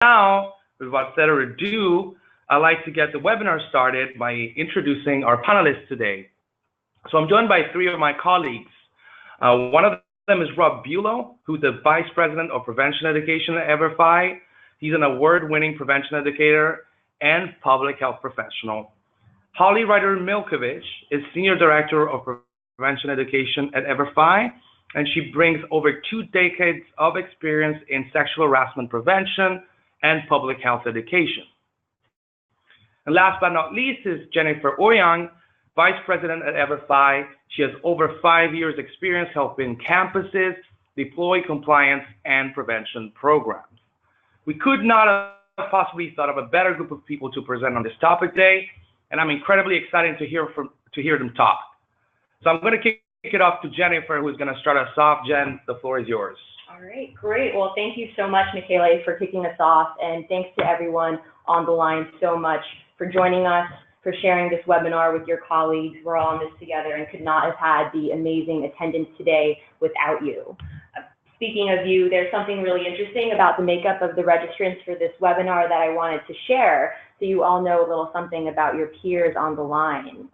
Now, without further ado, I'd like to get the webinar started by introducing our panelists today. So I'm joined by three of my colleagues. One of them is Rob Bulow, who's the Vice President of Prevention Education at EVERFI. He's an award-winning prevention educator and public health professional. Holly Ryder-Milkovich is Senior Director of Prevention Education at EVERFI, and she brings over 2 decades of experience in sexual harassment prevention and public health education. And last but not least is Jennifer Ouyang, Vice President at EVERFI. She has over 5 years experience helping campuses deploy compliance and prevention programs. We could not have possibly thought of a better group of people to present on this topic today, and I'm incredibly excited to hear them talk. So I'm going to kick it off to Jennifer, who's going to start us off. Jen, the floor is yours. All right, great. Well, thank you so much, Michele, for kicking us off, and thanks to everyone on the line so much for joining us, for sharing this webinar with your colleagues. We're all in this together and could not have had the amazing attendance today without you. Speaking of you, there's something really interesting about the makeup of the registrants for this webinar that I wanted to share, so you all know a little something about your peers on the line.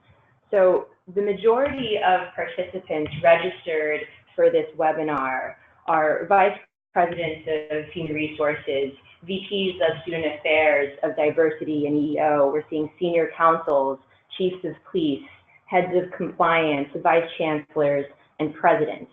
So the majority of participants registered for this webinar are Vice Presidents of Human Resources, VPs of Student Affairs, of Diversity and EO. We're seeing Senior Counsels, Chiefs of Police, Heads of Compliance, Vice Chancellors, and Presidents.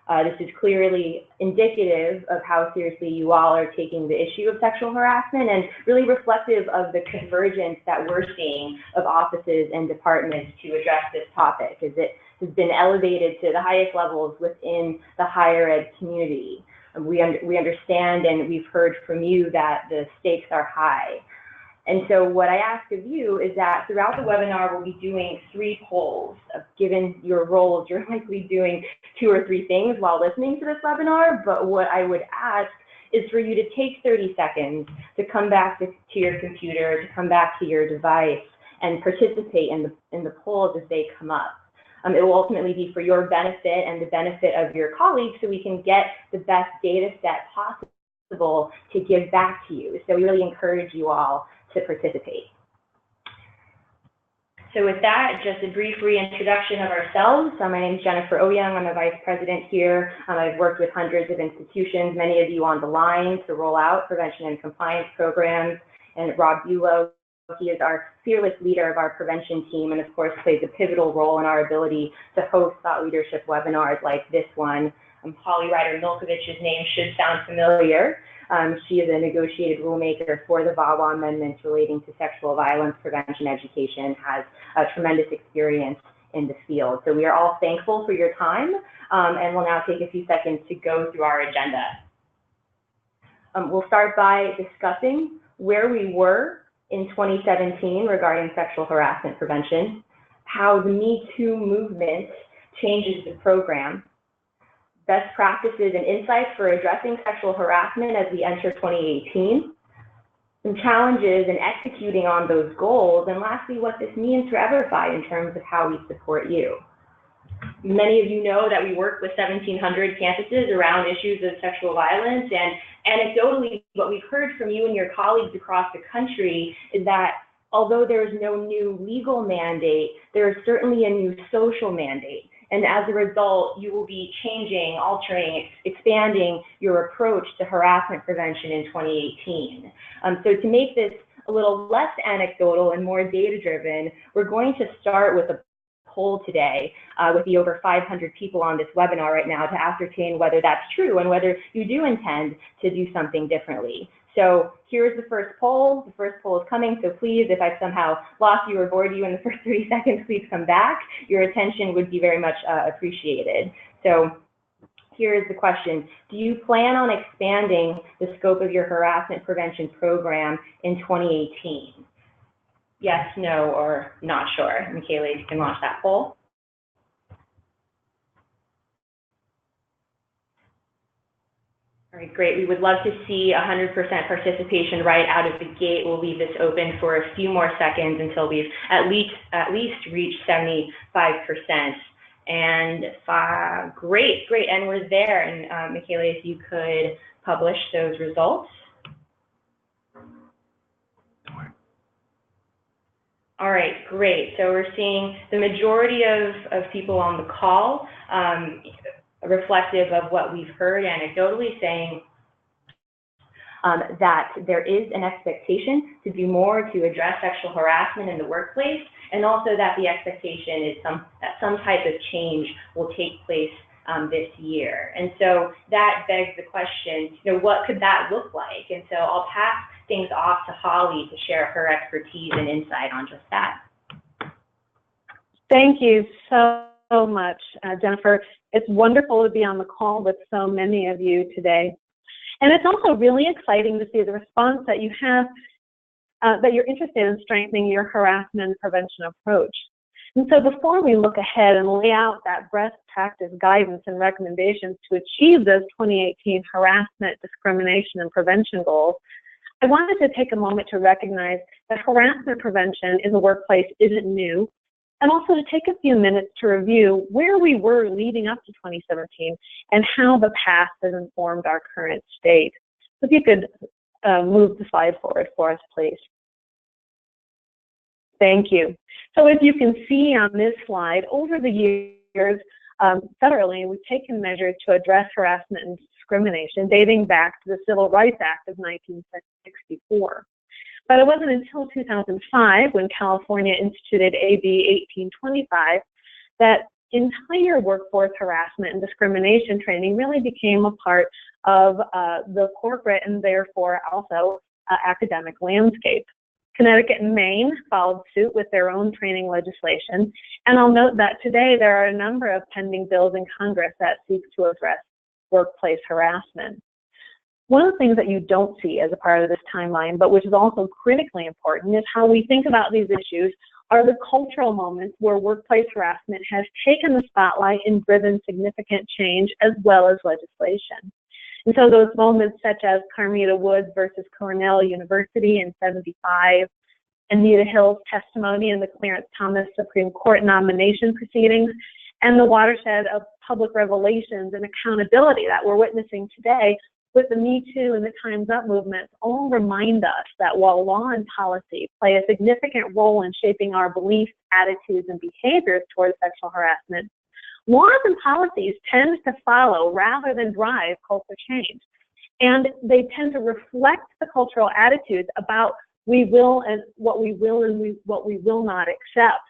This is clearly indicative of how seriously you all are taking the issue of sexual harassment and really reflective of the convergence that we're seeing of offices and departments to address this topic, as it has been elevated to the highest levels within the higher ed community. We understand and we've heard from you that the stakes are high. And so what I ask of you is that throughout the webinar, we'll be doing 3 polls. Given your roles, you're likely doing 2 or 3 things while listening to this webinar, but what I would ask is for you to take 30 seconds to come back to your computer, to come back to your device, and participate in the polls as they come up. It will ultimately be for your benefit and the benefit of your colleagues so we can get the best data set possible to give back to you. So we really encourage you all to participate. So with that, just a brief reintroduction of ourselves. My name is Jennifer Ouyang. I'm a Vice President here. I've worked with hundreds of institutions, many of you on the line, to roll out prevention and compliance programs. And Rob Bulow, he is our fearless leader of our prevention team and of course plays a pivotal role in our ability to host thought leadership webinars like this one. Holly Ryder-Milkovich's name should sound familiar. She is a negotiated rulemaker for the VAWA amendments relating to sexual violence prevention education, has a tremendous experience in the field. So we are all thankful for your time, and we'll now take a few seconds to go through our agenda. We'll start by discussing where we were in 2017 regarding sexual harassment prevention, how the Me Too movement changes the program, best practices and insights for addressing sexual harassment as we enter 2018, some challenges in executing on those goals, and lastly, what this means for EVERFI in terms of how we support you. Many of you know that we work with 1,700 campuses around issues of sexual violence, and anecdotally, what we've heard from you and your colleagues across the country is that although there is no new legal mandate, there is certainly a new social mandate. And as a result, you will be changing, altering, expanding your approach to harassment prevention in 2018. So to make this a little less anecdotal and more data-driven, we're going to start with a poll today with the over 500 people on this webinar right now to ascertain whether that's true and whether you do intend to do something differently. So here's the first poll. The first poll is coming, so please, if I've somehow lost you or bored you in the first 30 seconds, please come back. Your attention would be very much appreciated. So here is the question. Do you plan on expanding the scope of your harassment prevention program in 2018? Yes, no, or not sure. Michele, you can launch that poll. All right, great. We would love to see 100% participation right out of the gate. We'll leave this open for a few more seconds until we've at least reached 75%. And great, and we're there. And Michele, if you could publish those results. All right, great. So we're seeing the majority of people on the call reflective of what we've heard anecdotally, saying that there is an expectation to do more to address sexual harassment in the workplace, and also that the expectation is that some type of change will take place this year. And so that begs the question, what could that look like? And so I'll pass things off to Holly to share her expertise and insight on just that. Thank you so much, Jennifer. It's wonderful to be on the call with so many of you today. And it's also really exciting to see the response that you have, that you're interested in strengthening your harassment prevention approach. And so before we look ahead and lay out that best practice guidance and recommendations to achieve those 2018 harassment, discrimination, and prevention goals, I wanted to take a moment to recognize that harassment prevention in the workplace isn't new, and also to take a few minutes to review where we were leading up to 2017 and how the past has informed our current state. So if you could move the slide forward for us, please. Thank you. So as you can see on this slide, over the years, federally, we've taken measures to address harassment and discrimination dating back to the Civil Rights Act of 1964. But it wasn't until 2005, when California instituted AB 1825, that entire workforce harassment and discrimination training really became a part of the corporate and therefore also academic landscape. Connecticut and Maine followed suit with their own training legislation, and I'll note that today there are a number of pending bills in Congress that seek to address workplace harassment. One of the things that you don't see as a part of this timeline, but which is also critically important, is how we think about these issues are the cultural moments where workplace harassment has taken the spotlight and driven significant change as well as legislation. And so those moments such as Carmita Woods versus Cornell University in '75, Anita Hill's testimony in the Clarence Thomas Supreme Court nomination proceedings, and the watershed of public revelations and accountability that we're witnessing today with the Me Too and the Time's Up movements all remind us that while law and policy play a significant role in shaping our beliefs, attitudes, and behaviors towards sexual harassment, laws and policies tend to follow rather than drive culture change. And they tend to reflect the cultural attitudes about we will and what we will not accept.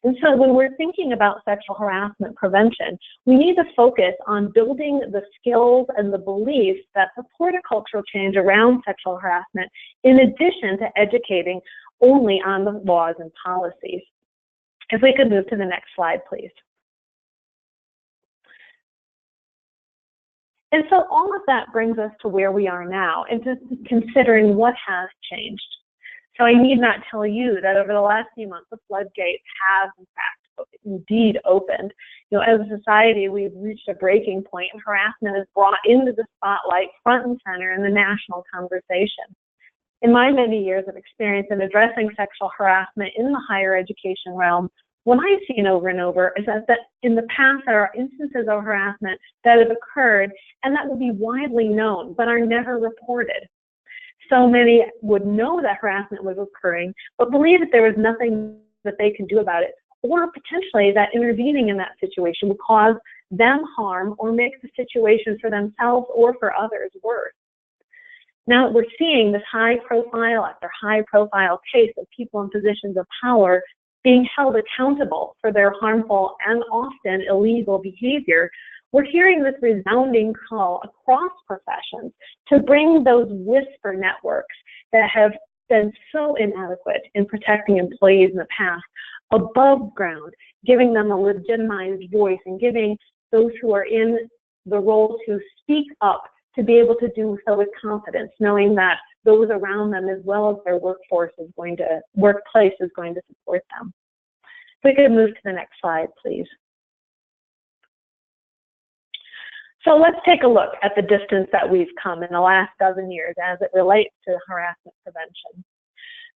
And so when we're thinking about sexual harassment prevention, we need to focus on building the skills and the beliefs that support a cultural change around sexual harassment, in addition to educating only on the laws and policies. If we could move to the next slide, please. And so all of that brings us to where we are now, and to considering what has changed. So I need not tell you that over the last few months, the floodgates have, in fact, indeed opened. As a society, we've reached a breaking point, and harassment is brought into the spotlight front and center in the national conversation. In my many years of experience in addressing sexual harassment in the higher education realm, what I've seen over and over is that in the past there are instances of harassment that have occurred and that would be widely known, but are never reported. So many would know that harassment was occurring, but believe that there was nothing that they could do about it, or potentially that intervening in that situation would cause them harm or make the situation for themselves or for others worse. Now we're seeing this high profile after high profile case of people in positions of power being held accountable for their harmful and often illegal behavior. We're hearing this resounding call across professions to bring those whisper networks that have been so inadequate in protecting employees in the past above ground, giving them a legitimized voice and giving those who are in the role to speak up to be able to do so with confidence, knowing that those around them as well as their workplace is going to support them. If we could move to the next slide, please. So let's take a look at the distance that we've come in the last dozen years as it relates to harassment prevention.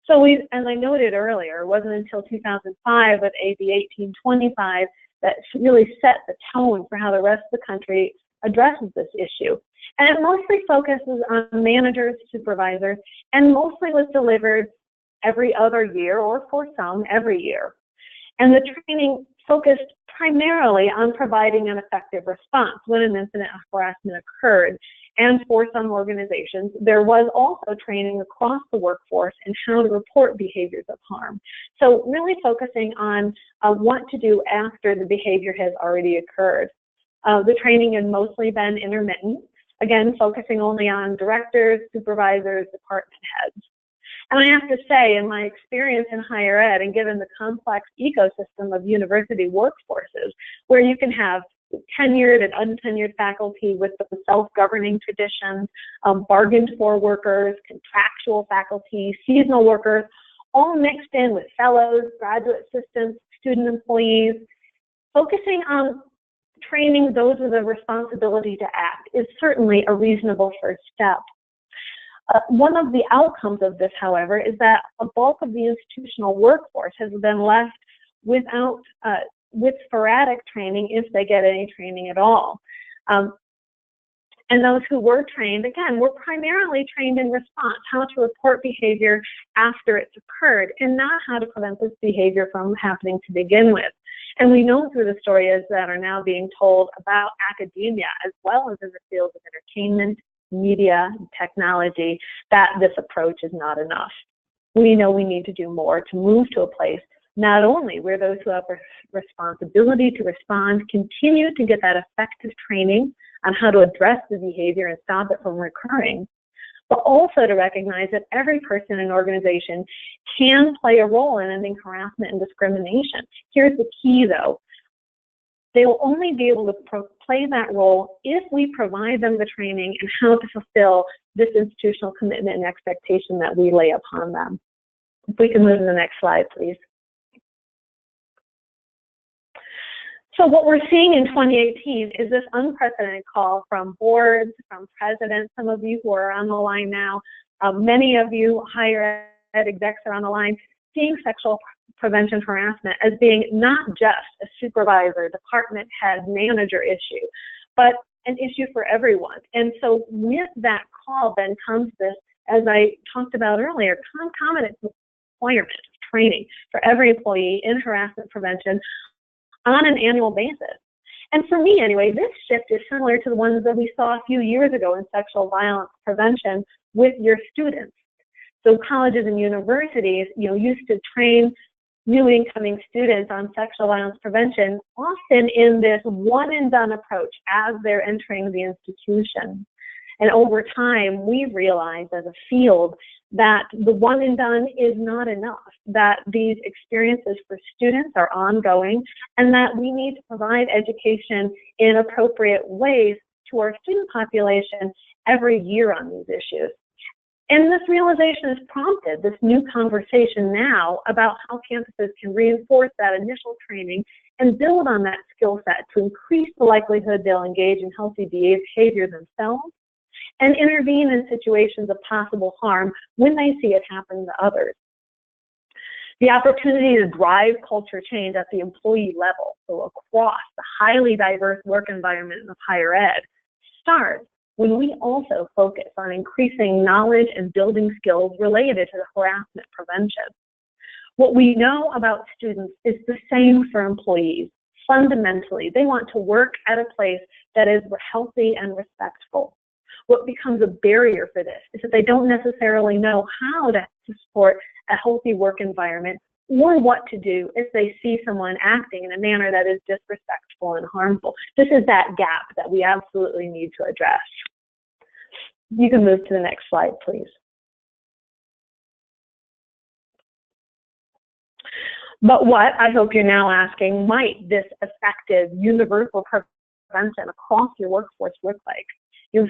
So as I noted earlier, it wasn't until 2005 with AB 1825 that really set the tone for how the rest of the country addresses this issue. And it mostly focuses on managers, supervisors, and mostly was delivered every other year, or for some, every year. And the training focused primarily on providing an effective response when an incident of harassment occurred. And for some organizations, there was also training across the workforce in how to report behaviors of harm. So really focusing on what to do after the behavior has already occurred. The training has mostly been intermittent, again, focusing only on directors, supervisors, department heads. And I have to say, in my experience in higher ed, and given the complex ecosystem of university workforces, where you can have tenured and untenured faculty with the self-governing traditions, bargained for workers, contractual faculty, seasonal workers, all mixed in with fellows, graduate assistants, student employees, focusing on training those with a responsibility to act is certainly a reasonable first step. One of the outcomes of this, however, is that a bulk of the institutional workforce has been left without, with sporadic training, if they get any training at all. And those who were trained, again, were primarily trained in response, how to report behavior after it's occurred, and not how to prevent this behavior from happening to begin with. And we know through the stories that are now being told about academia, as well as in the fields of entertainment, media, technology, that this approach is not enough. We know we need to do more to move to a place not only where those who have responsibility to respond continue to get that effective training on how to address the behavior and stop it from recurring, but also to recognize that every person in an organization can play a role in ending harassment and discrimination. Here's the key, though. They will only be able to play that role if we provide them the training and how to fulfill this institutional commitment and expectation that we lay upon them. If we can move to the next slide, please. So what we're seeing in 2018 is this unprecedented call from boards, from presidents, some of you who are on the line now, many of you higher ed execs are on the line, seeing sexual prevention harassment as being not just a supervisor, department head, manager issue, but an issue for everyone. And so with that call then comes this, as I talked about earlier, concomitant requirement of training for every employee in harassment prevention on an annual basis. And for me anyway, this shift is similar to the ones that we saw a few years ago in sexual violence prevention with your students. So colleges and universities, used to train new incoming students on sexual violence prevention, often in this one and done approach as they're entering the institution. And over time, we've realized as a field that the one and done is not enough, that these experiences for students are ongoing, and that we need to provide education in appropriate ways to our student population every year on these issues. And this realization has prompted this new conversation now about how campuses can reinforce that initial training and build on that skill set to increase the likelihood they'll engage in healthy behavior themselves and intervene in situations of possible harm when they see it happen to others. The opportunity to drive culture change at the employee level, so across the highly diverse work environment of higher ed, starts when we also focus on increasing knowledge and building skills related to the harassment prevention. What we know about students is the same for employees. Fundamentally, they want to work at a place that is healthy and respectful. What becomes a barrier for this is that they don't necessarily know how to support a healthy work environment or what to do if they see someone acting in a manner that is disrespectful and harmful. This is that gap that we absolutely need to address. You can move to the next slide, please. But what, I hope you're now asking, might this effective universal prevention across your workforce look like?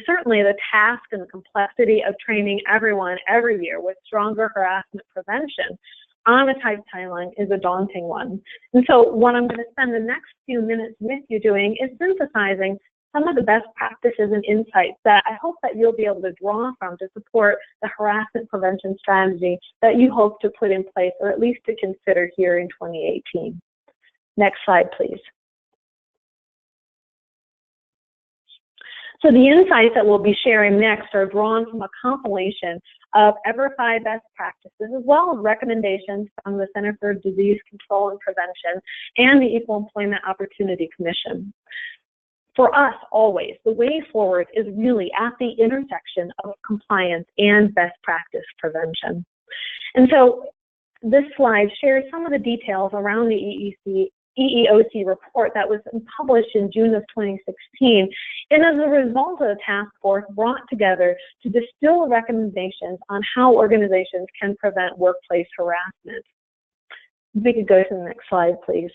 Certainly the task and the complexity of training everyone every year with stronger harassment prevention on a tight timeline is a daunting one. And so what I'm going to spend the next few minutes with you doing is synthesizing some of the best practices and insights that I hope that you'll be able to draw from to support the harassment prevention strategy that you hope to put in place, or at least to consider here in 2018. Next slide, please. So the insights that we'll be sharing next are drawn from a compilation of EVERFI best practices, as well as recommendations from the Center for Disease Control and Prevention and the Equal Employment Opportunity Commission. For us, always, the way forward is really at the intersection of compliance and best practice prevention. And so this slide shares some of the details around the EEOC report that was published in June of 2016, and as a result of the task force brought together to distill recommendations on how organizations can prevent workplace harassment. If we could go to the next slide, please.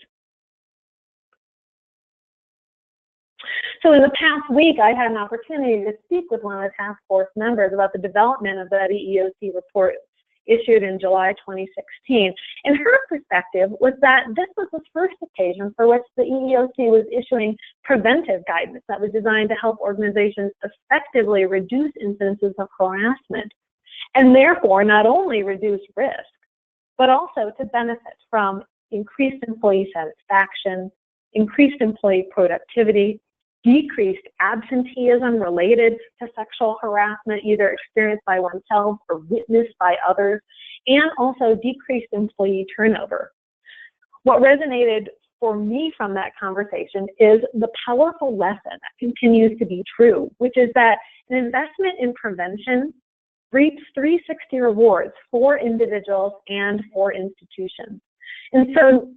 So in the past week, I had an opportunity to speak with one of the task force members about the development of that EEOC report issued in July 2016. And her perspective was that this was the first occasion for which the EEOC was issuing preventive guidance that was designed to help organizations effectively reduce incidences of harassment, and therefore not only reduce risk, but also to benefit from increased employee satisfaction, increased employee productivity, decreased absenteeism related to sexual harassment, either experienced by oneself or witnessed by others, and also decreased employee turnover. What resonated for me from that conversation is the powerful lesson that continues to be true, which is that an investment in prevention reaps 360 rewards for individuals and for institutions. And so,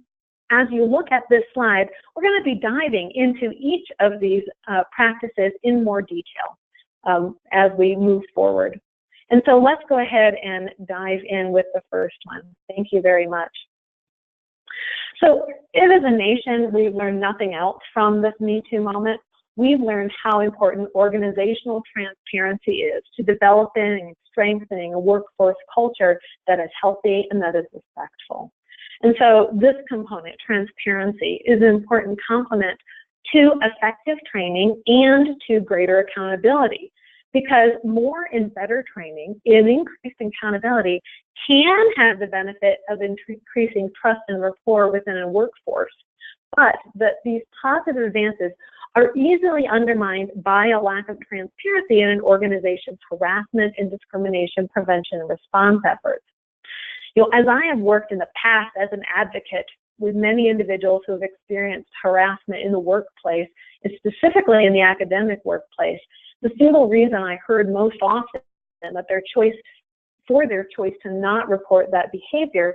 as you look at this slide, we're going to be diving into each of these practices in more detail as we move forward. And so let's go ahead and dive in with the first one. Thank you very much. So as a nation, we've learned nothing else from this Me Too moment. We've learned how important organizational transparency is to developing and strengthening a workforce culture that is healthy and that is respectful. And so this component, transparency, is an important complement to effective training and to greater accountability, because more and better training and increased accountability can have the benefit of increasing trust and rapport within a workforce, but that these positive advances are easily undermined by a lack of transparency in an organization's harassment and discrimination prevention and response efforts. As I have worked in the past as an advocate with many individuals who have experienced harassment in the workplace, and specifically in the academic workplace, the single reason I heard most often that their choice to not report that behavior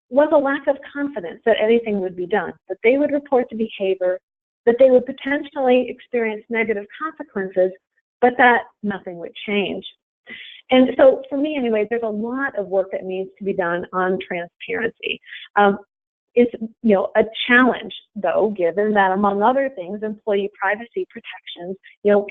was a lack of confidence that anything would be done, that they would report the behavior, that they would potentially experience negative consequences, but that nothing would change. And so for me anyway, there's a lot of work that needs to be done on transparency. It's a challenge though, given that among other things, employee privacy protections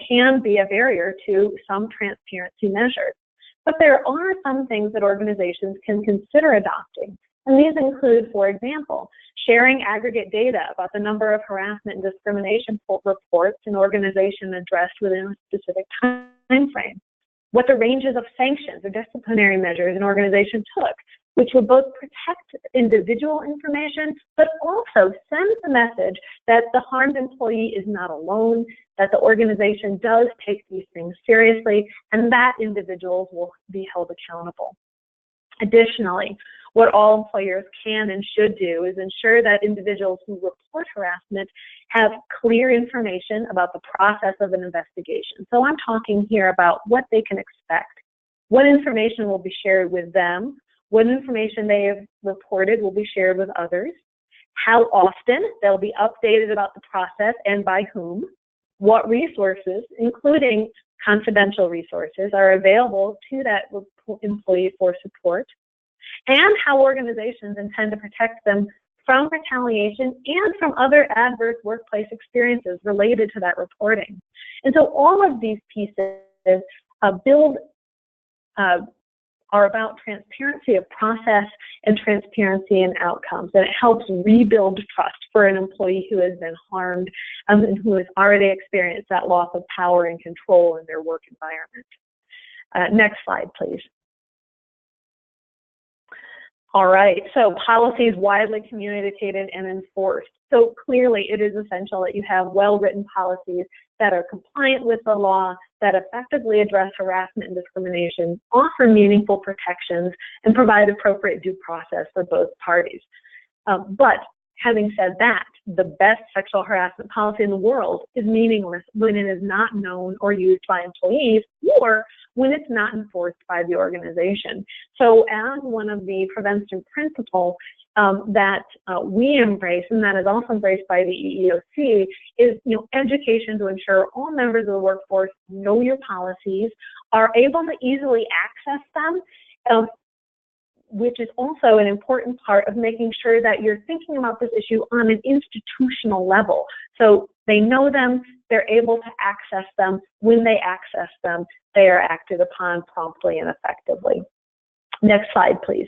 can be a barrier to some transparency measures. But there are some things that organizations can consider adopting. And these include, for example, sharing aggregate data about the number of harassment and discrimination reports an organization addressed within a specific time frame, what the ranges of sanctions or disciplinary measures an organization took, which will both protect individual information, but also send the message that the harmed employee is not alone, that the organization does take these things seriously, and that individuals will be held accountable. Additionally, what all employers can and should do is ensure that individuals who report harassment have clear information about the process of an investigation. So I'm talking here about what they can expect, what information will be shared with them, what information they have reported will be shared with others, how often they'll be updated about the process and by whom, what resources, including confidential resources, are available to that employee for support, and how organizations intend to protect them from retaliation and from other adverse workplace experiences related to that reporting. And so all of these pieces are about transparency of process and transparency in outcomes, and it helps rebuild trust for an employee who has been harmed and who has already experienced that loss of power and control in their work environment. Next slide, please. All right, so policies widely communicated and enforced. So clearly it is essential that you have well-written policies that are compliant with the law, that effectively address harassment and discrimination, offer meaningful protections, and provide appropriate due process for both parties. But having said that, the best sexual harassment policy in the world is meaningless when it is not known or used by employees, or when it's not enforced by the organization. So as one of the prevention principles that we embrace, and that is also embraced by the EEOC, is education to ensure all members of the workforce know your policies, are able to easily access them, which is also an important part of making sure that you're thinking about this issue on an institutional level. So they know them, they're able to access them. When they access them, they are acted upon promptly and effectively. Next slide, please.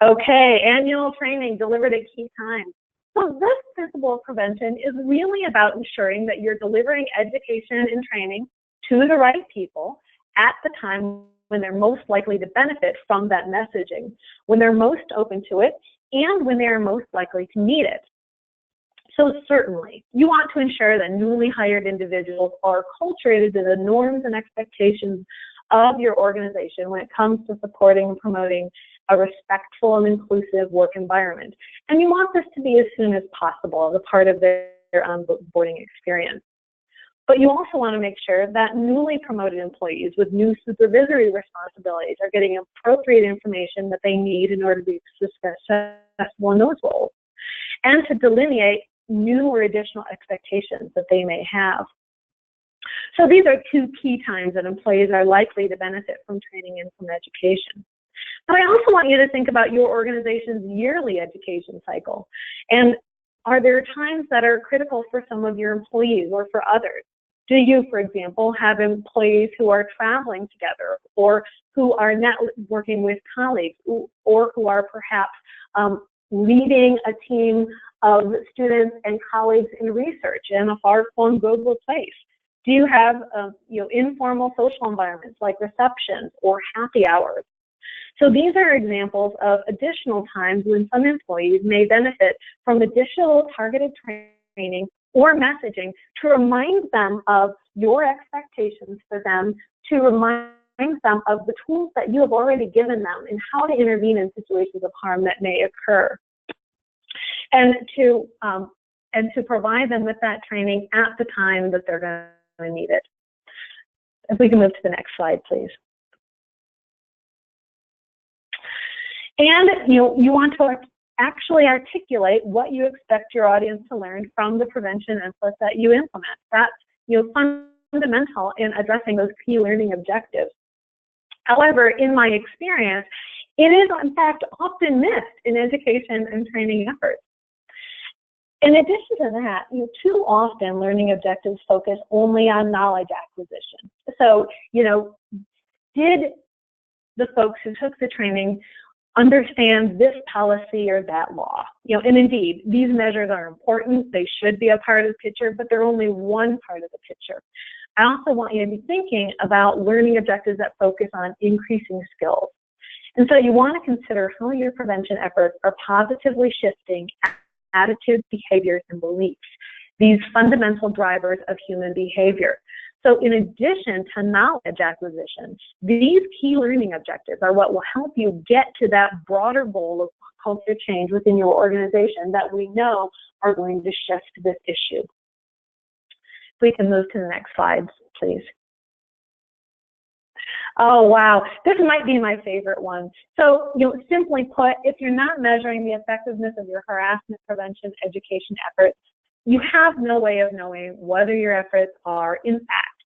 Okay, annual training delivered at key times. So this principle of prevention is really about ensuring that you're delivering education and training to the right people at the time when they're most likely to benefit from that messaging, when they're most open to it, and when they're most likely to need it. So certainly, you want to ensure that newly hired individuals are acculturated to the norms and expectations of your organization when it comes to supporting and promoting a respectful and inclusive work environment. And you want this to be as soon as possible as a part of their onboarding experience. But you also want to make sure that newly promoted employees with new supervisory responsibilities are getting appropriate information that they need in order to be successful in those roles, and to delineate new or additional expectations that they may have. So these are two key times that employees are likely to benefit from training and from education. But I also want you to think about your organization's yearly education cycle. And are there times that are critical for some of your employees or for others? Do you, for example, have employees who are traveling together, or who are networking with colleagues, or who are perhaps leading a team of students and colleagues in research in a far-flung global place? Do you have informal social environments like receptions or happy hours? So these are examples of additional times when some employees may benefit from additional targeted training or messaging to remind them of your expectations for them, to remind them of the tools that you have already given them and how to intervene in situations of harm that may occur, and to provide them with that training at the time that they're going to need it. If we can move to the next slide, please. And you want to actually articulate what you expect your audience to learn from the prevention inputs that you implement. That's fundamental in addressing those key learning objectives. However, in my experience, it is in fact often missed in education and training efforts. In addition to that, too often learning objectives focus only on knowledge acquisition. So, did the folks who took the training understand this policy or that law? And indeed, these measures are important. They should be a part of the picture, but they're only one part of the picture. I also want you to be thinking about learning objectives that focus on increasing skills. And so you want to consider how your prevention efforts are positively shifting attitudes, behaviors, and beliefs, these fundamental drivers of human behavior. So in addition to knowledge acquisition, these key learning objectives are what will help you get to that broader goal of culture change within your organization that we know are going to shift this issue. If we can move to the next slide, please. Oh, wow. This might be my favorite one. So, simply put, if you're not measuring the effectiveness of your harassment prevention education efforts, you have no way of knowing whether your efforts are, in fact,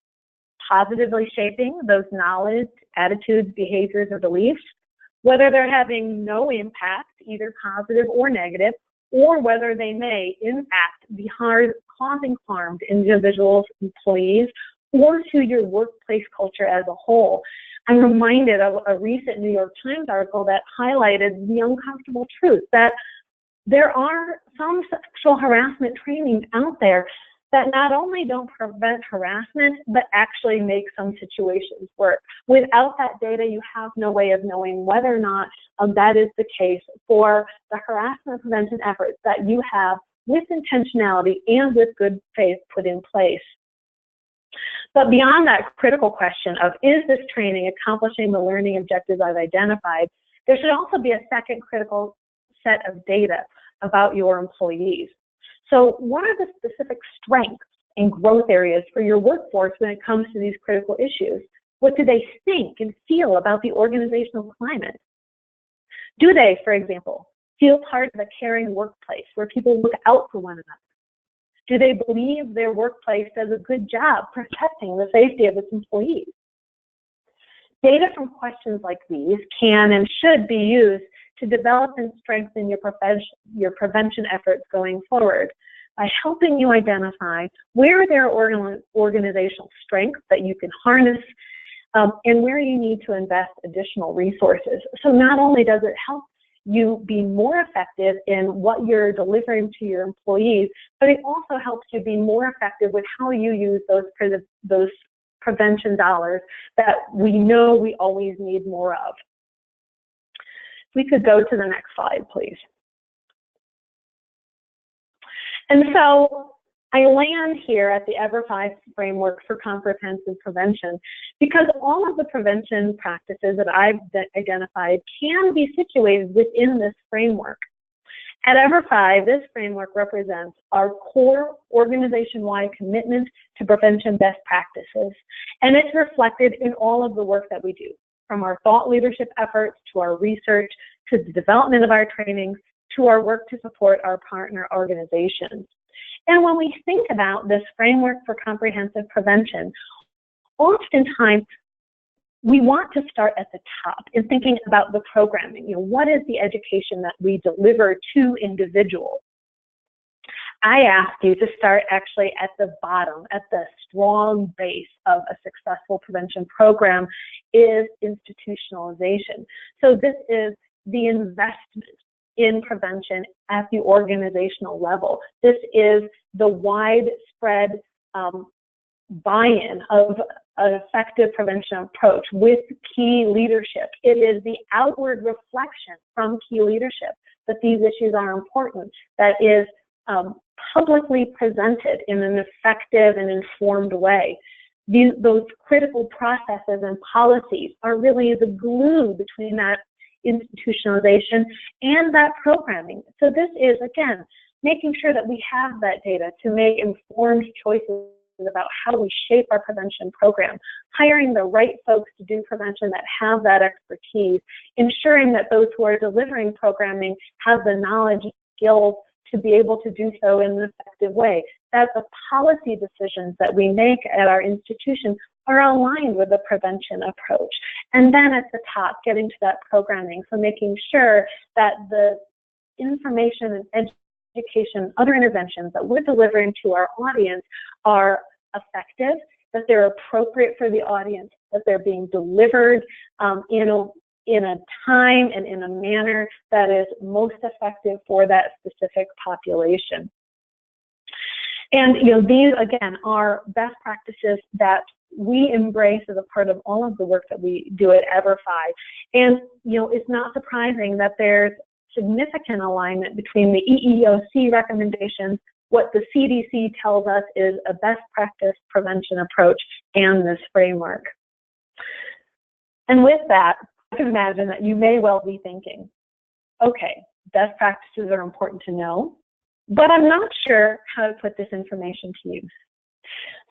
positively shaping those knowledge, attitudes, behaviors, or beliefs, whether they're having no impact, either positive or negative, or whether they may, in fact, be causing harm to individuals, employees, or to your workplace culture as a whole. I'm reminded of a recent New York Times article that highlighted the uncomfortable truth that there are some sexual harassment trainings out there that not only don't prevent harassment, but actually make some situations work. Without that data, you have no way of knowing whether or not that is the case for the harassment prevention efforts that you have with intentionality and with good faith put in place. But beyond that critical question of, is this training accomplishing the learning objectives I've identified, there should also be a second critical set of data about your employees. So what are the specific strengths and growth areas for your workforce when it comes to these critical issues? What do they think and feel about the organizational climate? Do they, for example, feel part of a caring workplace where people look out for one another? Do they believe their workplace does a good job protecting the safety of its employees? Data from questions like these can and should be used to develop and strengthen your prevention efforts going forward by helping you identify where there are organizational strengths that you can harness and where you need to invest additional resources. So not only does it help you be more effective in what you're delivering to your employees, but it also helps you be more effective with how you use those prevention dollars that we know we always need more of. If we could go to the next slide, please. And so I land here at the EVERFI framework for comprehensive prevention because all of the prevention practices that I've identified can be situated within this framework. At EVERFI, this framework represents our core organization-wide commitment to prevention best practices, and it's reflected in all of the work that we do, from our thought leadership efforts to our research to the development of our trainings to our work to support our partner organizations. And when we think about this framework for comprehensive prevention, oftentimes we want to start at the top in thinking about the programming. You know, what is the education that we deliver to individuals? I ask you to start actually at the bottom, at the strong base of a successful prevention program is institutionalization. So this is the investment in prevention at the organizational level. This is the widespread buy-in of an effective prevention approach with key leadership. It is the outward reflection from key leadership that these issues are important, that is publicly presented in an effective and informed way. Those critical processes and policies are really the glue between that institutionalization and that programming. So this is, again, making sure that we have that data to make informed choices about how we shape our prevention program, hiring the right folks to do prevention that have that expertise, ensuring that those who are delivering programming have the knowledge and skills to be able to do so in an effective way, that the policy decisions that we make at our institution are aligned with the prevention approach. And then at the top, getting to that programming, so making sure that the information and education, other interventions that we're delivering to our audience are effective, that they're appropriate for the audience, that they're being delivered in a time and in a manner that is most effective for that specific population. And these again are best practices that we embrace as a part of all of the work that we do at EVERFI. And it's not surprising that there's significant alignment between the EEOC recommendations, what the CDC tells us is a best practice prevention approach, and this framework. And with that, I can imagine that you may well be thinking, okay, best practices are important to know, but I'm not sure how to put this information to use.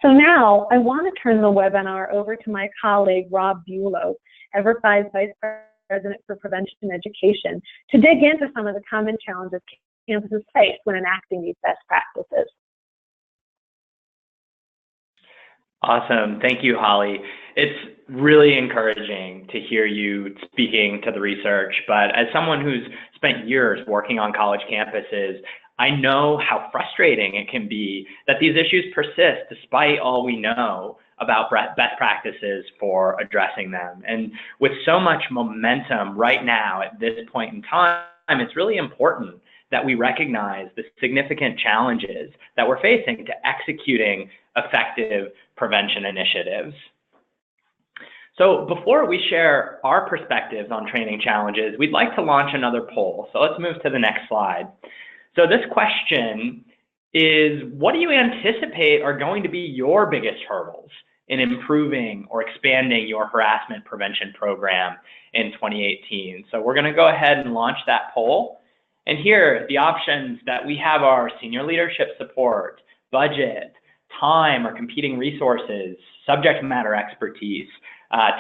So now I want to turn the webinar over to my colleague, Rob Bulow, EVERFI's Vice President for Prevention Education, to dig into some of the common challenges campuses face when enacting these best practices. Awesome. Thank you, Holly. It's really encouraging to hear you speaking to the research, but as someone who's spent years working on college campuses, I know how frustrating it can be that these issues persist despite all we know about best practices for addressing them. And with so much momentum right now at this point in time, it's really important that we recognize the significant challenges that we're facing to executing effective prevention initiatives. So before we share our perspectives on training challenges, we'd like to launch another poll. So let's move to the next slide. So this question is what do you anticipate are going to be your biggest hurdles in improving or expanding your harassment prevention program in 2018? So we're going to go ahead and launch that poll. And here, the options that we have are senior leadership support, budget, time or competing resources, subject matter expertise,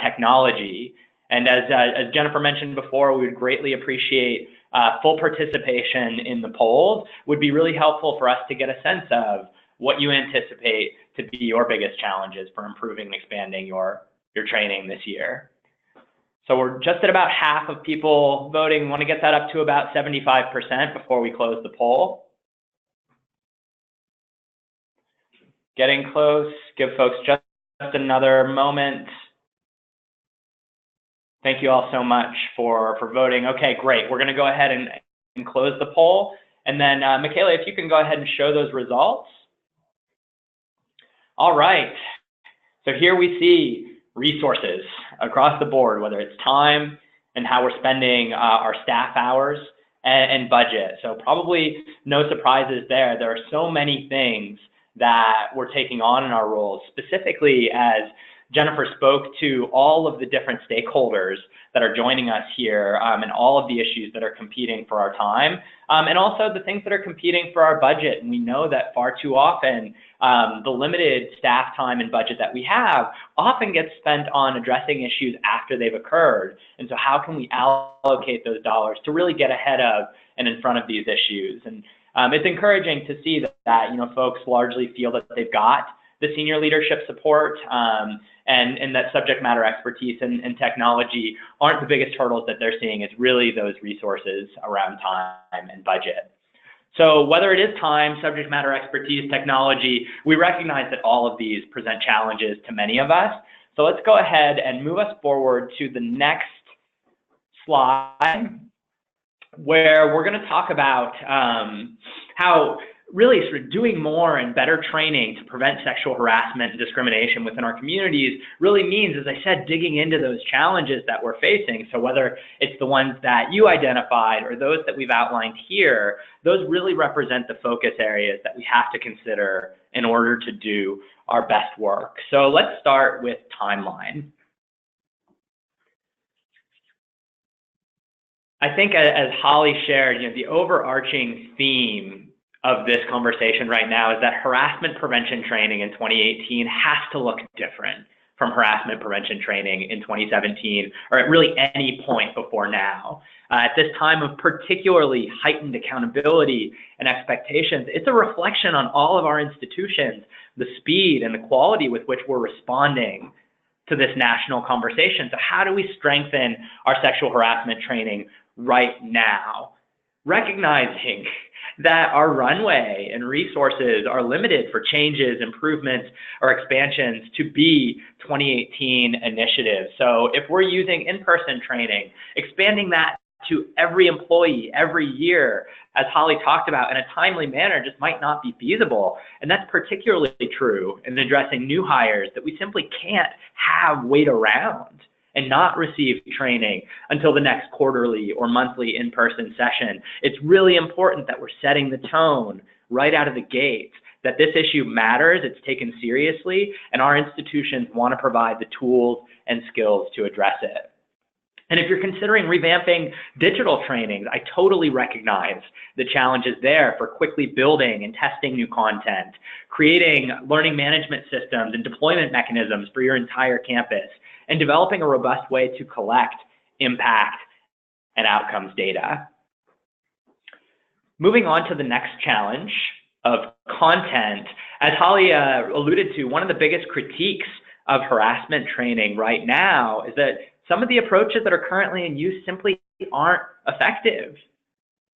technology. And as Jennifer mentioned before, we would greatly appreciate full participation in the polls. Would be really helpful for us to get a sense of what you anticipate to be your biggest challenges for improving and expanding your training this year. So we're just at about half of people voting. We want to get that up to about 75% before we close the poll. Getting close. Give folks just another moment. Thank you all so much for voting. Okay, great. We're going to go ahead and close the poll. And then, Michaela, if you can go ahead and show those results. All right. So here we see resources across the board, whether it's time and how we're spending our staff hours and budget. So probably no surprises there. There are so many things that we're taking on in our roles, specifically as Jennifer spoke to all of the different stakeholders that are joining us here and all of the issues that are competing for our time and also the things that are competing for our budget. And we know that far too often the limited staff time and budget that we have often gets spent on addressing issues after they've occurred. And so how can we allocate those dollars to really get ahead of and in front of these issues? And it's encouraging to see that folks largely feel that they've got the senior leadership support and that subject matter expertise and technology aren't the biggest hurdles that they're seeing. It's really those resources around time and budget. So whether it is time, subject matter expertise, technology, we recognize that all of these present challenges to many of us. So let's go ahead and move us forward to the next slide, where we're going to talk about how really sort of doing more and better training to prevent sexual harassment and discrimination within our communities really means, as I said, digging into those challenges that we're facing. So whether it's the ones that you identified or those that we've outlined here, those really represent the focus areas that we have to consider in order to do our best work. So let's start with timeline. I think as Holly shared, the overarching theme of this conversation right now is that harassment prevention training in 2018 has to look different from harassment prevention training in 2017 or at really any point before now. At this time of particularly heightened accountability and expectations, it's a reflection on all of our institutions, the speed and the quality with which we're responding to this national conversation. So how do we strengthen our sexual harassment training right now? Recognizing that our runway and resources are limited for changes, improvements, or expansions to be 2018 initiatives. So if we're using in-person training, expanding that to every employee every year, as Holly talked about, in a timely manner just might not be feasible. And that's particularly true in addressing new hires that we simply can't have wait around and not receive training until the next quarterly or monthly in-person session. It's really important that we're setting the tone right out of the gate, that this issue matters, it's taken seriously, and our institutions want to provide the tools and skills to address it. And if you're considering revamping digital trainings, I totally recognize the challenges there for quickly building and testing new content, creating learning management systems and deployment mechanisms for your entire campus, and developing a robust way to collect impact and outcomes data. Moving on to the next challenge of content, as Holly alluded to, one of the biggest critiques of harassment training right now is that some of the approaches that are currently in use simply aren't effective.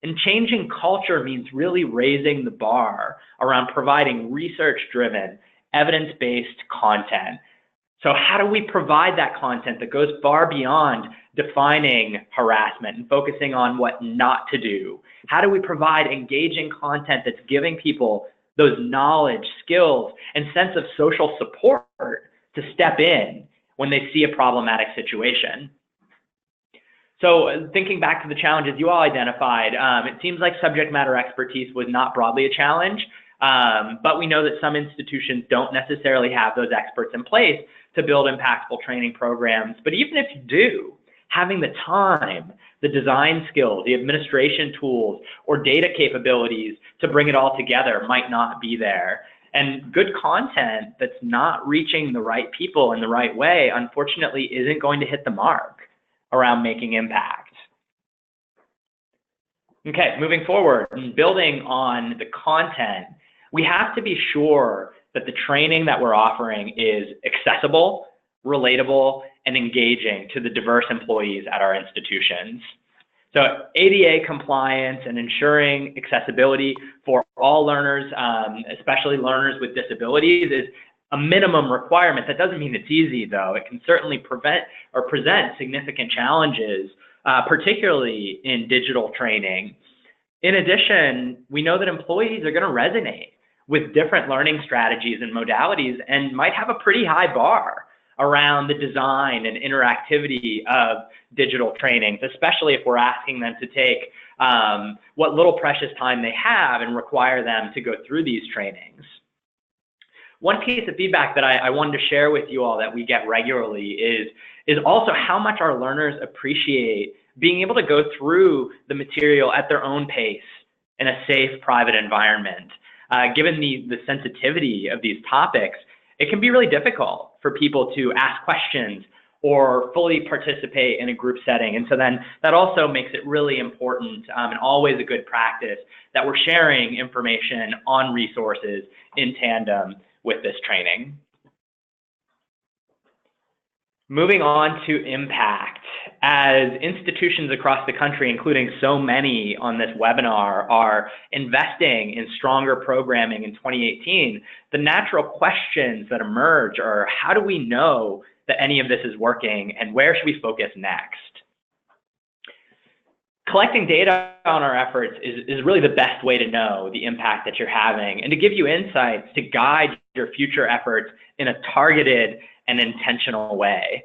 And changing culture means really raising the bar around providing research-driven, evidence-based content. So how do we provide that content that goes far beyond defining harassment and focusing on what not to do? How do we provide engaging content that's giving people those knowledge, skills, and sense of social support to step in when they see a problematic situation? So thinking back to the challenges you all identified, it seems like subject matter expertise was not broadly a challenge. But we know that some institutions don't necessarily have those experts in place to build impactful training programs. But even if you do, having the time, the design skills, the administration tools, or data capabilities to bring it all together might not be there. And good content that's not reaching the right people in the right way, unfortunately, isn't going to hit the mark around making impact. Okay, moving forward, and building on the content, we have to be sure that the training that we're offering is accessible, relatable, and engaging to the diverse employees at our institutions. So ADA compliance and ensuring accessibility for all learners, especially learners with disabilities, is a minimum requirement. That doesn't mean it's easy, though. It can certainly present significant challenges, particularly in digital training. In addition, we know that employees are going to resonate with different learning strategies and modalities and might have a pretty high bar around the design and interactivity of digital trainings, especially if we're asking them to take what little precious time they have and require them to go through these trainings. One piece of feedback that I wanted to share with you all that we get regularly is also how much our learners appreciate being able to go through the material at their own pace in a safe, private environment. Given the sensitivity of these topics, it can be really difficult for people to ask questions or fully participate in a group setting. And so then that also makes it really important and always a good practice that we're sharing information on resources in tandem with this training. Moving on to impact. As institutions across the country, including so many on this webinar, are investing in stronger programming in 2018, the natural questions that emerge are, how do we know that any of this is working, and where should we focus next? Collecting data on our efforts is really the best way to know the impact that you're having and to give you insights to guide your future efforts in a targeted and intentional way.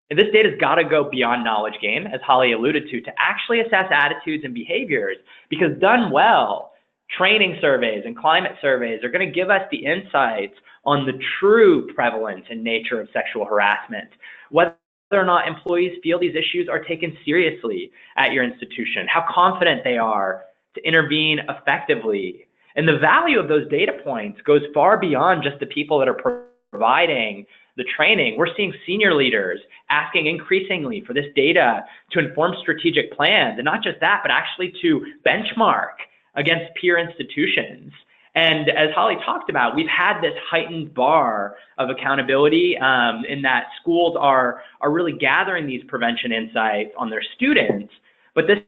And this data's got to go beyond knowledge gain, as Holly alluded to actually assess attitudes and behaviors, because done well, training surveys and climate surveys are going to give us the insights on the true prevalence and nature of sexual harassment, whether or not employees feel these issues are taken seriously at your institution, how confident they are to intervene effectively. And the value of those data points goes far beyond just the people that are providing the training. We're seeing senior leaders asking increasingly for this data to inform strategic plans, and not just that, but actually to benchmark against peer institutions. And as Holly talked about, we've had this heightened bar of accountability in that schools are really gathering these prevention insights on their students, but this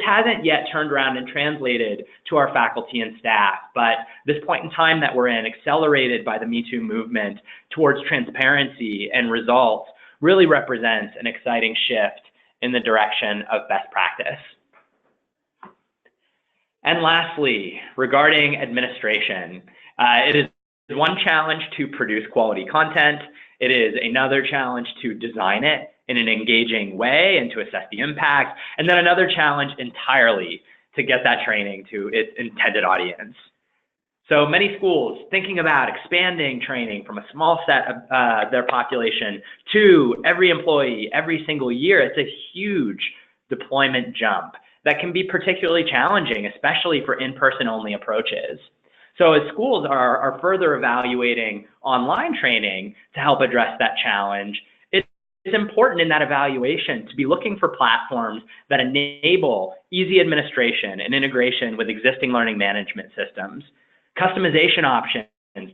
hasn't yet turned around and translated to our faculty and staff. But this point in time that we're in, accelerated by the Me Too movement towards transparency and results, really represents an exciting shift in the direction of best practice. And lastly, regarding administration, it is one challenge to produce quality content. It is another challenge to design it in an engaging way and to assess the impact. And then another challenge entirely to get that training to its intended audience. So many schools thinking about expanding training from a small set of their population to every employee every single year. It's a huge deployment jump that can be particularly challenging, especially for in-person only approaches. So as schools are further evaluating online training to help address that challenge, it's important in that evaluation to be looking for platforms that enable easy administration and integration with existing learning management systems, customization options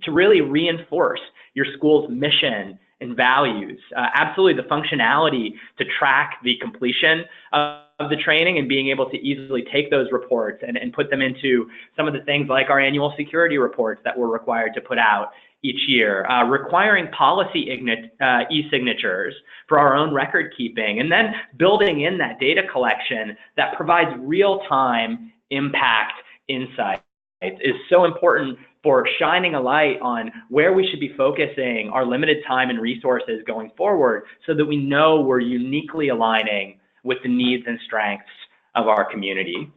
to really reinforce your school's mission and values, absolutely the functionality to track the completion of the training and being able to easily take those reports and put them into some of the things like our annual security reports that we're required to put out each year, requiring policy e-signatures for our own record keeping, and then building in that data collection that provides real-time impact insights is so important for shining a light on where we should be focusing our limited time and resources going forward so that we know we're uniquely aligning with the needs and strengths of our community.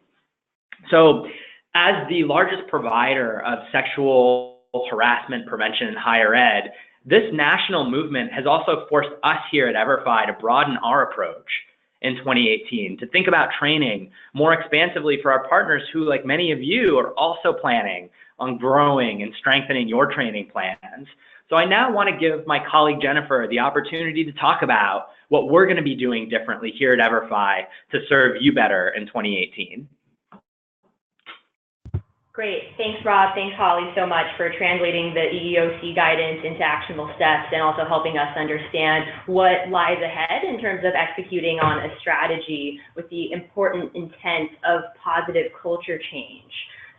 So as the largest provider of sexual harassment prevention in higher ed, this national movement has also forced us here at EVERFI to broaden our approach in 2018, to think about training more expansively for our partners who, like many of you, are also planning on growing and strengthening your training plans. So I now want to give my colleague Jennifer the opportunity to talk about what we're going to be doing differently here at EVERFI to serve you better in 2018. Great. Thanks, Rob. Thanks, Holly, so much for translating the EEOC guidance into actionable steps and also helping us understand what lies ahead in terms of executing on a strategy with the important intent of positive culture change.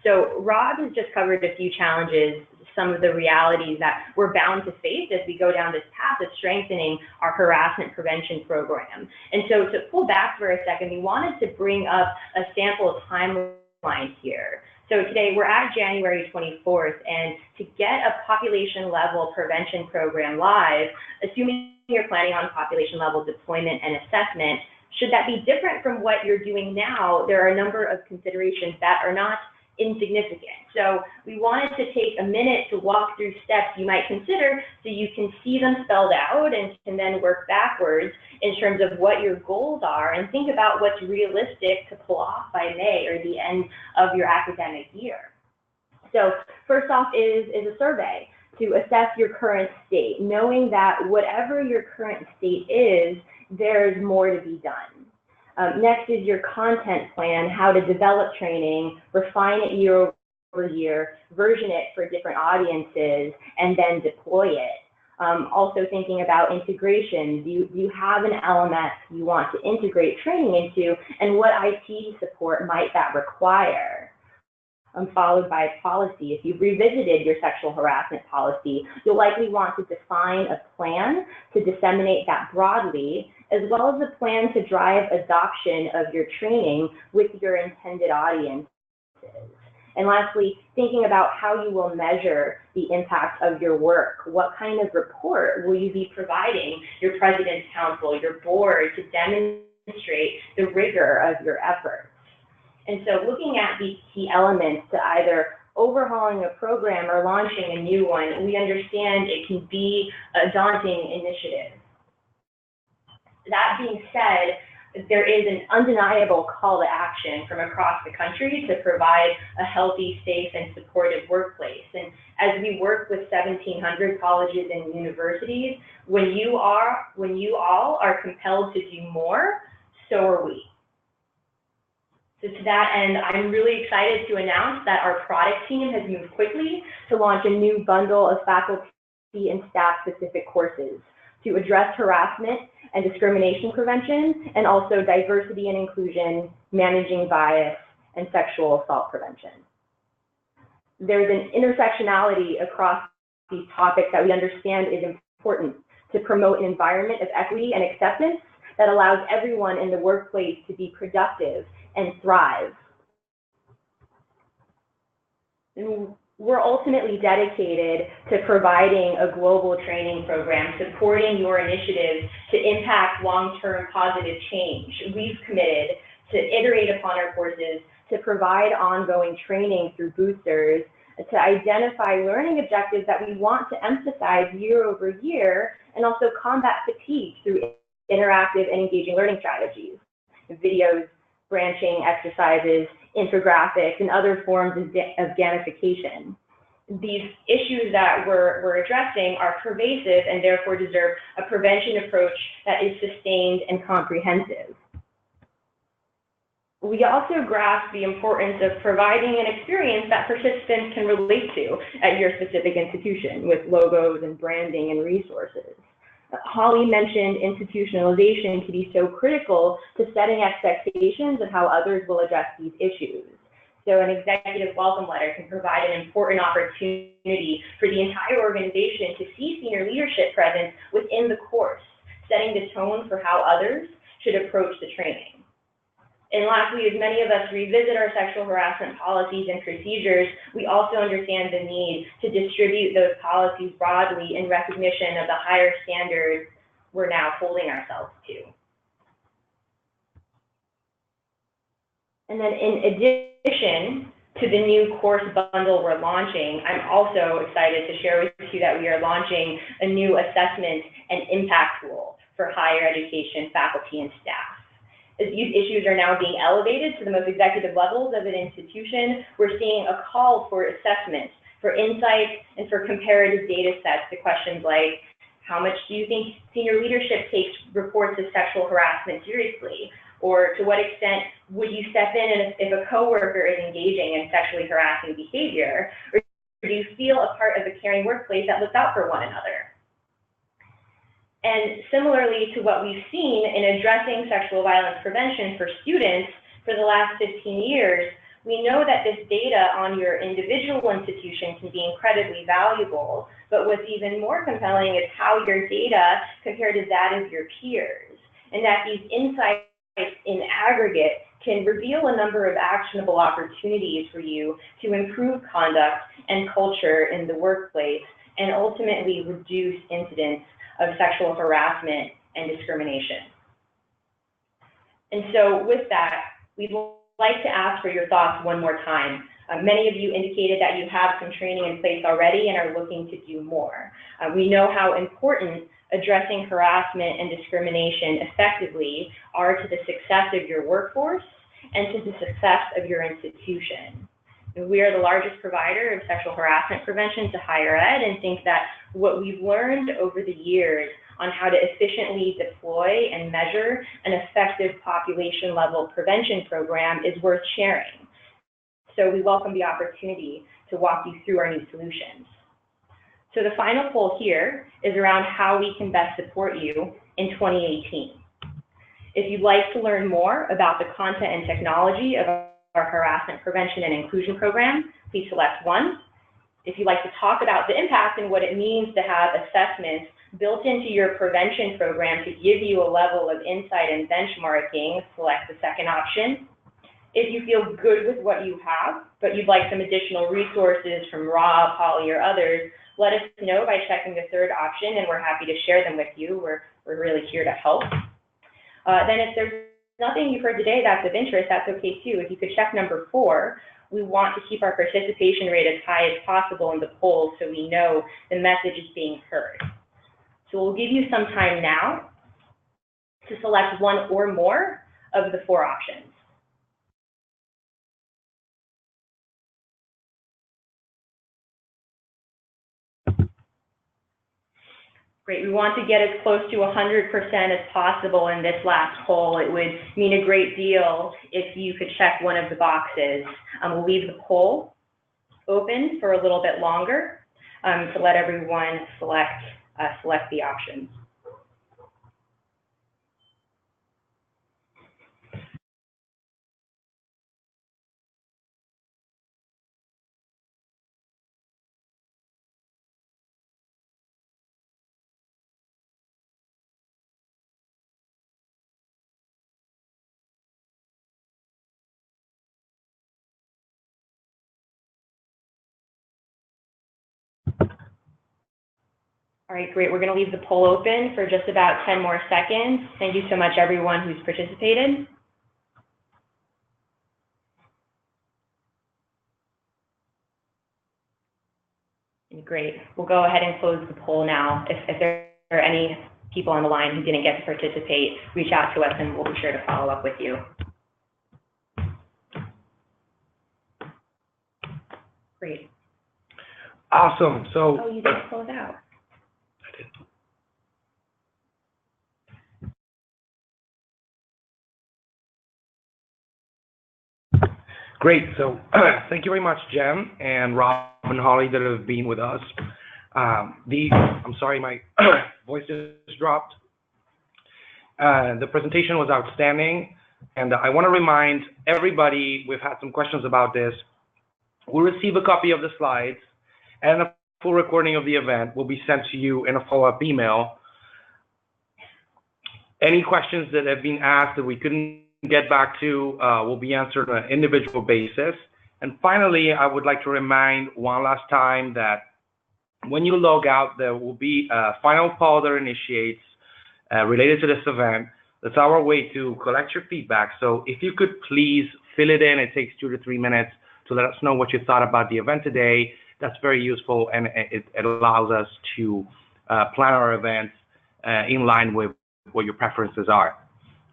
So Rob has just covered a few challenges, some of the realities that we're bound to face as we go down this path of strengthening our harassment prevention program. And so to pull back for a second, we wanted to bring up a sample of timelines here. So today we're at January 24th, and to get a population level prevention program live, assuming you're planning on population level deployment and assessment, should that be different from what you're doing now, there are a number of considerations that are not insignificant. So we wanted to take a minute to walk through steps you might consider so you can see them spelled out and can then work backwards in terms of what your goals are and think about what's realistic to pull off by May or the end of your academic year. So first off is a survey to assess your current state, knowing that whatever your current state is, there's more to be done. Next is your content plan, how to develop training, refine it year over year, version it for different audiences, and then deploy it. Also thinking about integration. Do you have an LMS you want to integrate training into, and what IT support might that require? Followed by policy. If you've revisited your sexual harassment policy, you'll likely want to define a plan to disseminate that broadly, as well as a plan to drive adoption of your training with your intended audiences. And lastly, thinking about how you will measure the impact of your work. What kind of report will you be providing your President's Council, your board, to demonstrate the rigor of your efforts? And so looking at these key elements to either overhauling a program or launching a new one, we understand it can be a daunting initiative. That being said, there is an undeniable call to action from across the country to provide a healthy, safe, and supportive workplace. And as we work with 1,700 colleges and universities, when you all are compelled to do more, so are we. So to that end, I'm really excited to announce that our product team has moved quickly to launch a new bundle of faculty and staff-specific courses to address harassment and discrimination prevention, and also diversity and inclusion, managing bias, and sexual assault prevention. There's an intersectionality across these topics that we understand is important to promote an environment of equity and acceptance that allows everyone in the workplace to be productive and thrive. And we're ultimately dedicated to providing a global training program, supporting your initiatives to impact long-term positive change. We've committed to iterate upon our courses, to provide ongoing training through boosters, to identify learning objectives that we want to emphasize year over year, and also combat fatigue through interactive and engaging learning strategies, videos, branching exercises, infographics, and other forms of gamification. These issues that we're addressing are pervasive and therefore deserve a prevention approach that is sustained and comprehensive. We also grasp the importance of providing an experience that participants can relate to at your specific institution with logos and branding and resources. Holly mentioned institutionalization to be so critical to setting expectations of how others will address these issues. So an executive welcome letter can provide an important opportunity for the entire organization to see senior leadership present within the course, setting the tone for how others should approach the training. And lastly, as many of us revisit our sexual harassment policies and procedures, we also understand the need to distribute those policies broadly in recognition of the higher standards we're now holding ourselves to. And then in addition to the new course bundle we're launching, I'm also excited to share with you that we are launching a new assessment and impact tool for higher education faculty and staff. As these issues are now being elevated to the most executive levels of an institution, we're seeing a call for assessment, for insights, and for comparative data sets to questions like, how much do you think senior leadership takes reports of sexual harassment seriously? Or to what extent would you step in if a coworker is engaging in sexually harassing behavior? Or do you feel a part of a caring workplace that looks out for one another? And similarly to what we've seen in addressing sexual violence prevention for students for the last 15 years, we know that this data on your individual institution can be incredibly valuable, but what's even more compelling is how your data compared to that of your peers, and that these insights in aggregate can reveal a number of actionable opportunities for you to improve conduct and culture in the workplace and ultimately reduce incidents of sexual harassment and discrimination. And so with that, we'd like to ask for your thoughts one more time. Many of you indicated that you have some training in place already and are looking to do more. We know how important addressing harassment and discrimination effectively are to the success of your workforce and to the success of your institution. We are the largest provider of sexual harassment prevention to higher ed and think that what we've learned over the years on how to efficiently deploy and measure an effective population level prevention program is worth sharing. So we welcome the opportunity to walk you through our new solutions. So the final poll here is around how we can best support you in 2018. If you'd like to learn more about the content and technology of our harassment prevention and inclusion program, please select 1. If you'd like to talk about the impact and what it means to have assessments built into your prevention program to give you a level of insight and benchmarking, select the second option. If you feel good with what you have, but you'd like some additional resources from Rob, Holly, or others, let us know by checking the third option, and we're happy to share them with you. We're really here to help. Then if there's nothing you've heard today that's of interest, that's okay too. If you could check number 4, we want to keep our participation rate as high as possible in the poll so we know the message is being heard. So we'll give you some time now to select one or more of the 4 options. Great, we want to get as close to 100% as possible in this last poll. It would mean a great deal if you could check one of the boxes. We'll leave the poll open for a little bit longer to let everyone select the options. All right, great. We're going to leave the poll open for just about 10 more seconds. Thank you so much, everyone who's participated. Great. We'll go ahead and close the poll now. If there are any people on the line who didn't get to participate, reach out to us and we'll be sure to follow up with you. Great. Awesome. So, oh, you didn't close out. I did. Great. So thank you very much, Jen and Rob and Holly that have been with us. I'm sorry, my voice just dropped. The presentation was outstanding, and I want to remind everybody, we've had some questions about this. We'll receive a copy of the slides, and a full recording of the event will be sent to you in a follow-up email. Any questions that have been asked that we couldn't get back to will be answered on an individual basis. And finally, I would like to remind one last time that when you log out, there will be a final poll that initiates related to this event. That's our way to collect your feedback. So if you could please fill it in, it takes 2 to 3 minutes to let us know what you thought about the event today. That's very useful, and it allows us to plan our events in line with what your preferences are.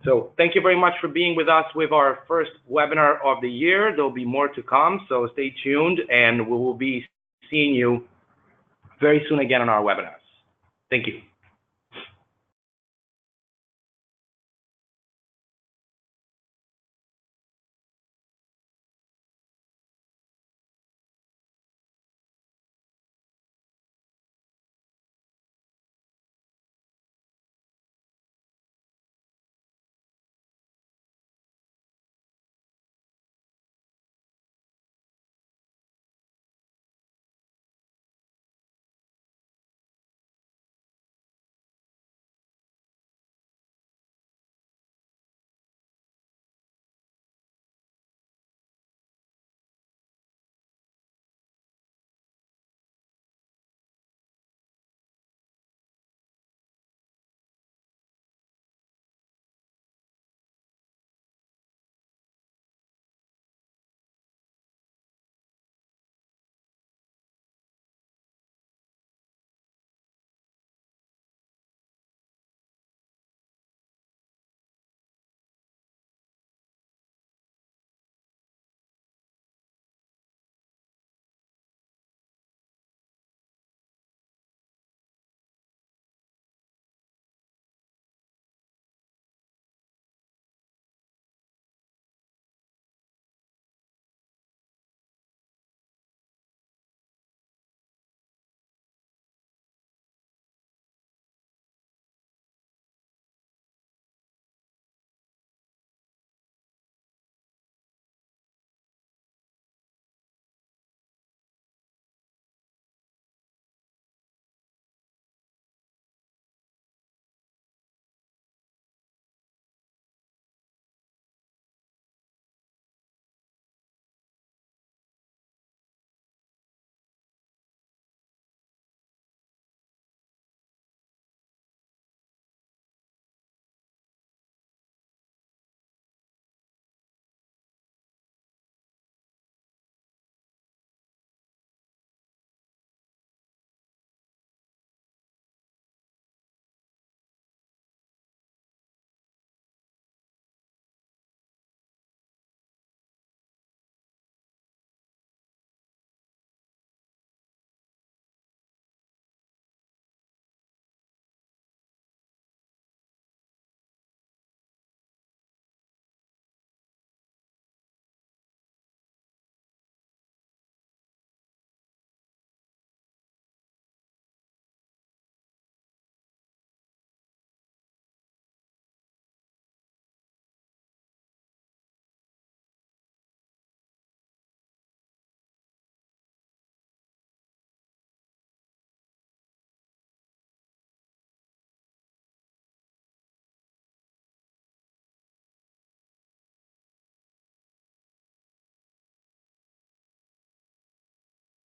So thank you very much for being with us with our first webinar of the year. There'll be more to come, so stay tuned, and we will be seeing you very soon again on our webinars. Thank you.